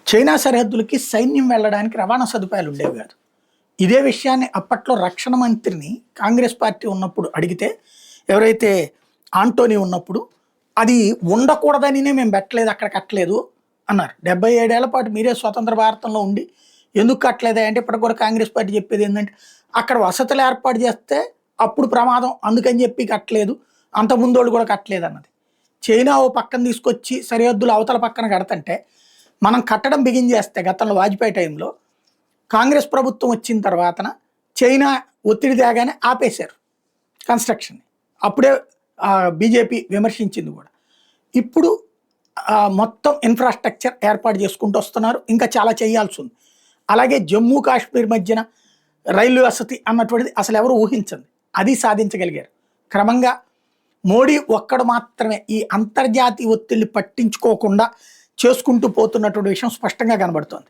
China సరిహద్దులకి సైన్యం వెళ్ళడానికి రవాణా సదుపాయాలు ఉండేవి కాదు. ఇదే విషయాన్ని అప్పట్లో రక్షణ మంత్రిని కాంగ్రెస్ పార్టీ ఉన్నప్పుడు అడిగితే, ఎవరైతే ఆంటోనీ ఉన్నప్పుడు, అది ఉండకూడదనినే మేము పెట్టలేదు, అక్కడ కట్టలేదు అన్నారు. 77 ఏళ్ల పాటు మీరే స్వతంత్ర భారతంలో ఉండి ఎందుకు కట్టలేదా అంటే, ఇప్పటికి కూడా కాంగ్రెస్ పార్టీ చెప్పేది ఏంటంటే, అక్కడ వసతులు ఏర్పాటు చేస్తే అప్పుడు ప్రమాదం, అందుకని చెప్పి కట్టలేదు, అంత ముందోళ్ళు కూడా కట్టలేదు అన్నది. చైనా ఓ పక్కన తీసుకొచ్చి సరిహద్దులు అవతల పక్కన కడతంటే మనం కట్టడం బిగిన్ చేస్తే, గతంలో వాజ్పేయి టైంలో కాంగ్రెస్ ప్రభుత్వం వచ్చిన తర్వాతన చైనా ఒత్తిడి తేగానే ఆపేశారు కన్స్ట్రక్షన్. అప్పుడే బీజేపీ విమర్శించింది కూడా. ఇప్పుడు మొత్తం ఇన్ఫ్రాస్ట్రక్చర్ ఏర్పాటు చేసుకుంటూ వస్తున్నారు, ఇంకా చాలా చేయాల్సి ఉంది. అలాగే జమ్మూ కాశ్మీర్ మధ్యన రైలు వసతి అన్నటువంటిది అసలు ఎవరు ఊహించండి, అది సాధించగలిగారు. క్రమంగా మోడీ ఒక్కడు మాత్రమే ఈ అంతర్జాతీయ ఒత్తిడిని పట్టించుకోకుండా చేసుకుంటూ పోతున్నటువంటి విషయం స్పష్టంగా కనబడుతోంది.